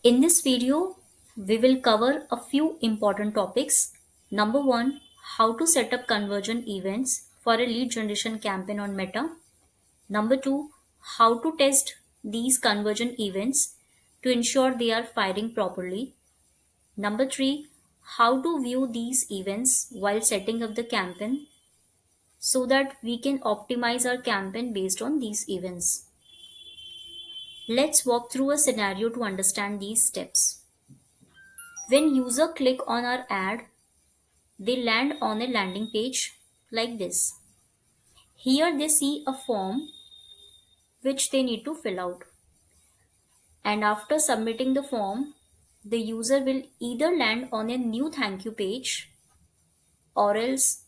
In this video, we will cover a few important topics. Number one, how to set up conversion events for a lead generation campaign on Meta. Number two, how to test these conversion events to ensure they are firing properly. Number three, how to view these events while setting up the campaign so that we can optimize our campaign based on these events. Let's walk through a scenario to understand these steps. When user click on our ad, they land on a landing page like this. Here they see a form which they need to fill out. And after submitting the form, the user will either land on a new thank you page or else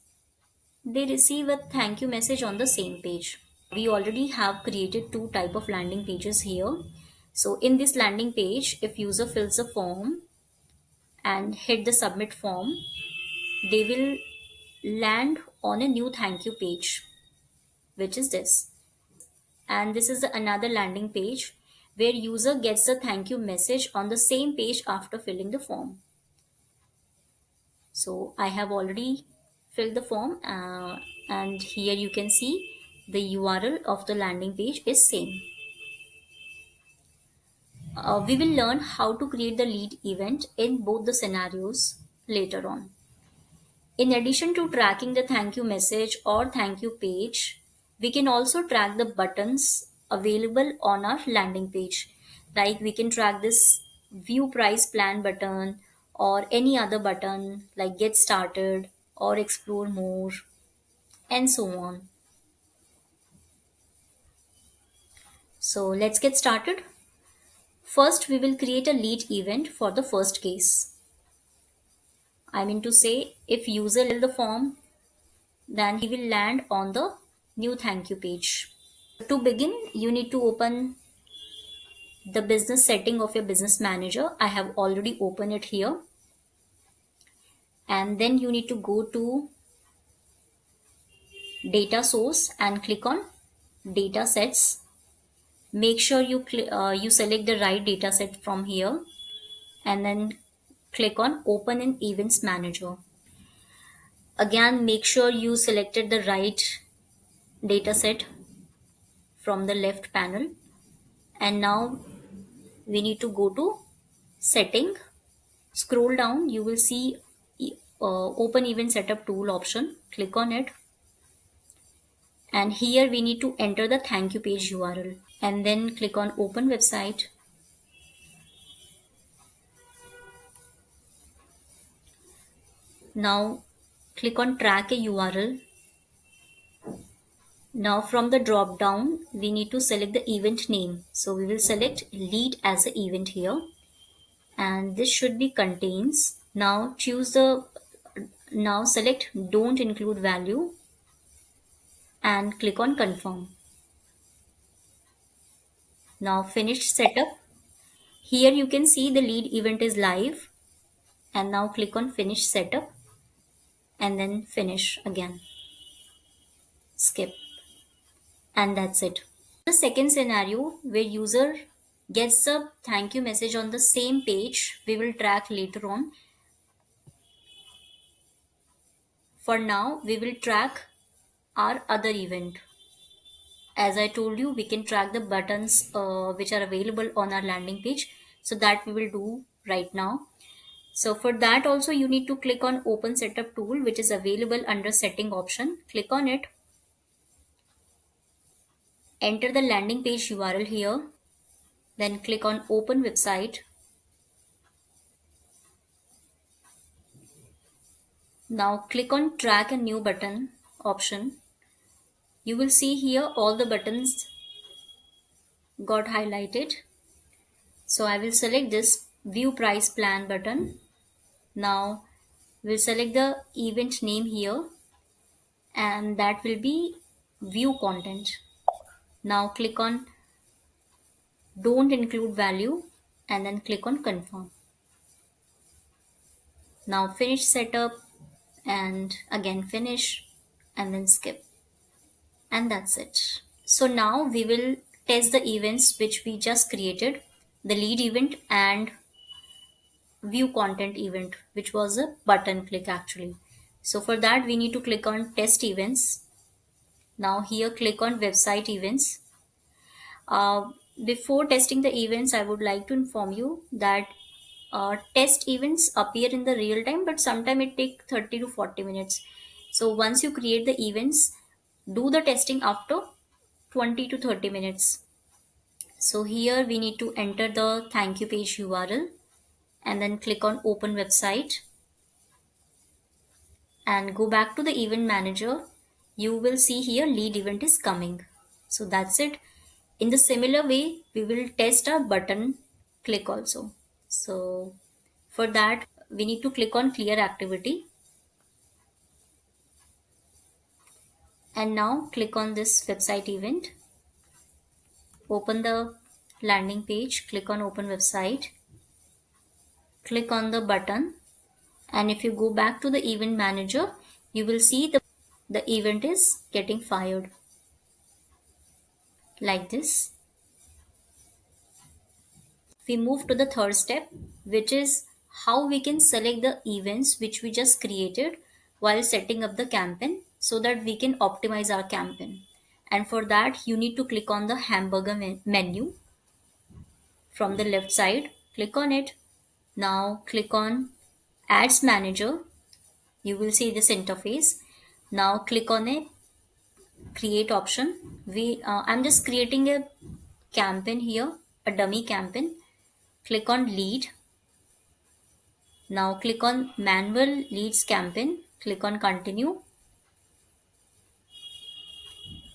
they receive a thank you message on the same page. We already have created two type of landing pages here. So in this landing page, if user fills a form and hit the submit form, they will land on a new thank you page, which is this. And this is another landing page where user gets a thank you message on the same page after filling the form. So I have already filled the form and here you can see the URL of the landing page is same. We will learn how to create the lead event in both the scenarios later on. In addition to tracking the thank you message or thank you page, we can also track the buttons available on our landing page. Like we can track this view price plan button or any other button like get started or explore more and so on. So let's get started. First, we will create a lead event for the first case. I mean to say, if user fill the form, then he will land on the new thank you page. To begin, you need to open the business setting of your business manager. I have already opened it here. And then you need to go to data source and click on data sets. Make sure you select the right data set from here and then click on open in events manager. Again, make sure you selected the right data set from the left panel. And now we need to go to setting. Scroll down, you will see open event setup tool option. Click on it. And here we need to enter the thank you page URL and then click on open website. Now click on track a URL. Now from the drop down, we need to select the event name. So we will select lead as an event here. And this should be contains. Now select don't include value and click on confirm. Now finish setup. Here you can see the lead event is live and now click on finish setup and then finish again. Skip. And that's it. The second scenario where user gets a thank you message on the same page, we will track later on. For now, we will track our other event. As I told you, we can track the buttons which are available on our landing page. So that we will do right now. So for that also you need to click on open setup tool which is available under setting option. Click on it. Enter the landing page URL here. Then click on open website. Now click on track a new button option. You will see here all the buttons got highlighted. So I will select this view price plan button. Now we'll select the event name here and that will be view content. Now click on don't include value and then click on confirm. Now finish setup and again finish and then skip. And that's it. So now we will test the events which we just created, the lead event and view content event, which was a button click actually. So for that, we need to click on test events. Now here, click on website events. Uh, Before testing the events, I would like to inform you that test events appear in the real time, but sometime it take 30 to 40 minutes. So once you create the events, do the testing after 20 to 30 minutes. So here we need to enter the thank you page URL and then click on open website and go back to the event manager. You will see here lead event is coming. So that's it. In the similar way, we will test our button click also. So for that, we need to click on clear activity and now click on this website event. Open the landing page, click on open website, click on the button, and if you go back to the event manager, you will see the event is getting fired like this. We move to the third step, which is how we can select the events which we just created while setting up the campaign so that we can optimize our campaign. And for that, you need to click on the hamburger menu from the left side. Click on it. Now click on Ads Manager. You will see this interface. Now click on a create option. I'm just creating a campaign here, a dummy campaign. Click on lead. Now click on manual leads campaign. Click on continue.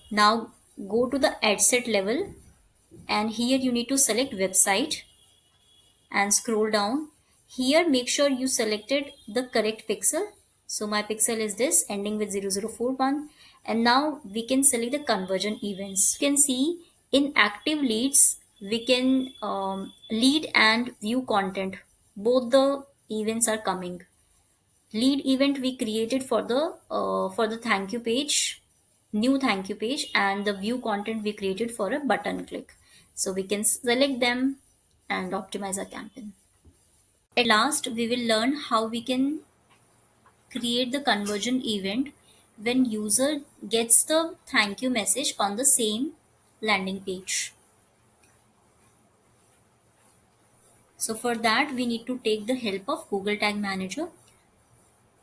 Now go to the ad set level and here you need to select website and scroll down. Here make sure you selected the correct pixel. So my pixel is this ending with 0041, and now we can select the conversion events. You can see in active leads we can lead and view content. Both the events are coming. Lead event we created for the thank you page, new thank you page, and the view content we created for a button click. So we can select them and optimize our campaign. At last, we will learn how we can create the conversion event when user gets the thank you message on the same landing page. So for that, we need to take the help of Google Tag Manager.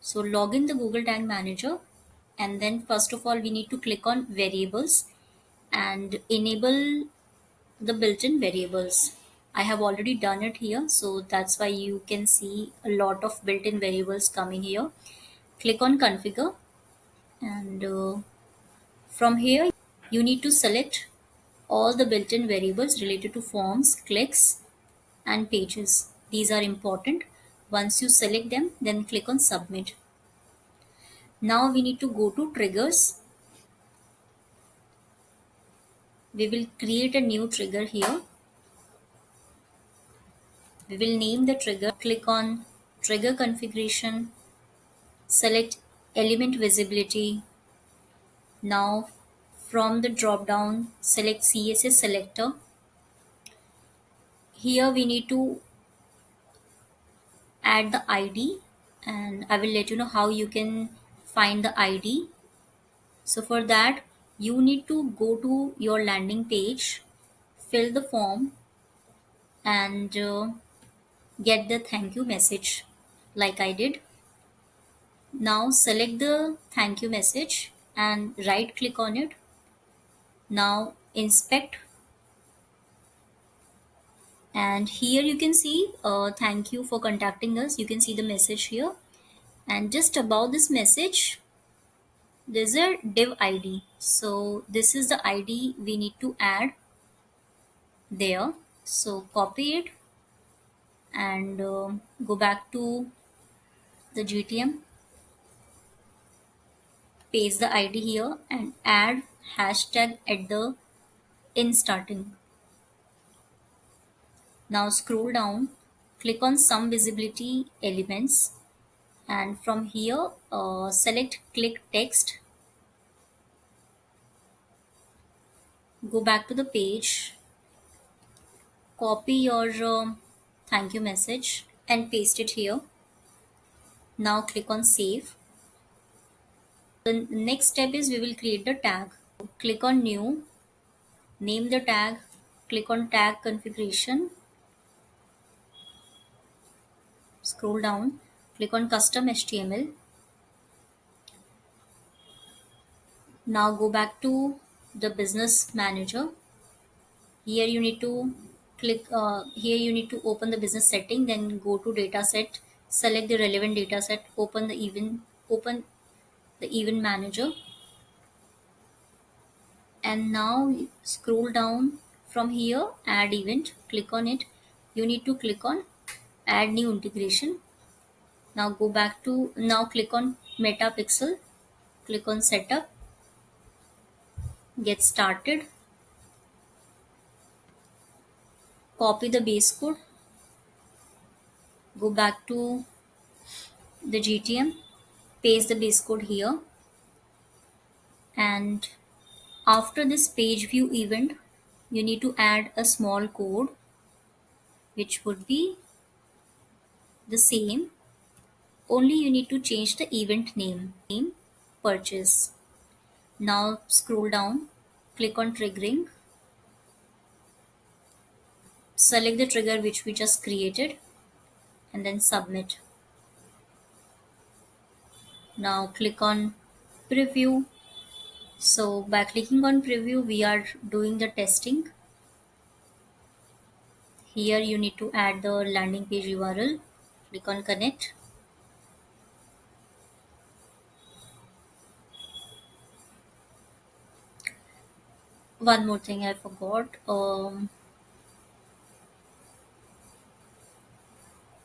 So log in the Google Tag Manager, and then first of all we need to click on variables and enable the built-in variables. I have already done it here, so that's why you can see a lot of built-in variables coming here. Click on configure, and from here you need to select all the built-in variables related to forms, clicks, and pages. These are important. Once you select them, then click on submit. Now we need to go to triggers. We will create a new trigger here. We will name the trigger, click on trigger configuration, select element visibility. Now from the drop down, select CSS selector. Here we need to add the ID, and I will let you know how you can find the ID. So for that, you need to go to your landing page, fill the form, and get the thank you message like I did. Now select the thank you message and right click on it. Now inspect, and here you can see thank you for contacting us. You can see the message here, and just above this message there's a div ID. So this is the ID we need to add there. So copy it and go back to the GTM, paste the ID here and add hashtag at the in starting. Now scroll down, click on some visibility elements, and from here select click text. Go back to the page, copy your thank you message and paste it here. Now click on save. The next step is we will create the tag. Click on new, name the tag, click on tag configuration, scroll down, click on custom HTML. Now go back to the business manager. Here you need to here you need to open the business setting, then go to dataset, select the relevant dataset, open the event manager, and now scroll down from here, add event, click on it. You need to click on add new integration. Now go back to, now click on Metapixel, click on setup, get started, copy the base code, go back to the GTM, paste the base code here, and after this page view event, you need to add a small code which would be the same, only you need to change the event name purchase. Now scroll down, click on triggering, select the trigger which we just created, and then submit. Now click on preview. So by clicking on preview, we are doing the testing. Here you need to add the landing page URL. Click on connect. One more thing I forgot.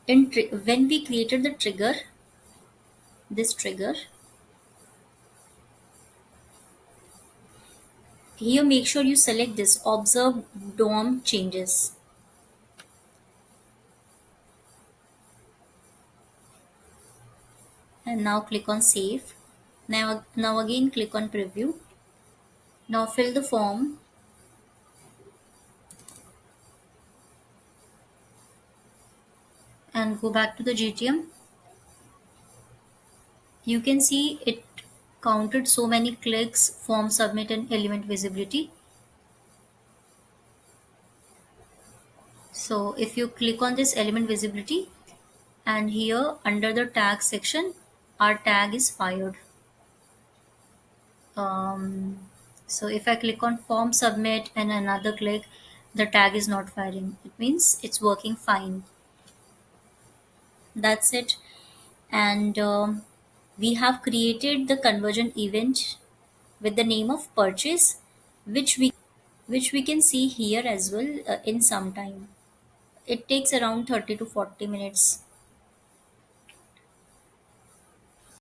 When we created the trigger, this trigger, here make sure you select this observe DOM changes. And now click on save. Now again click on preview. Now fill the form. And go back to the GTM. You can see it counted so many clicks, form submit and element visibility. So if you click on this element visibility, and here under the tag section, our tag is fired. So if I click on form submit and another click, the tag is not firing. It means it's working fine. That's it. And we have created the conversion event with the name of purchase, which we can see here as well in some time. It takes around 30 to 40 minutes.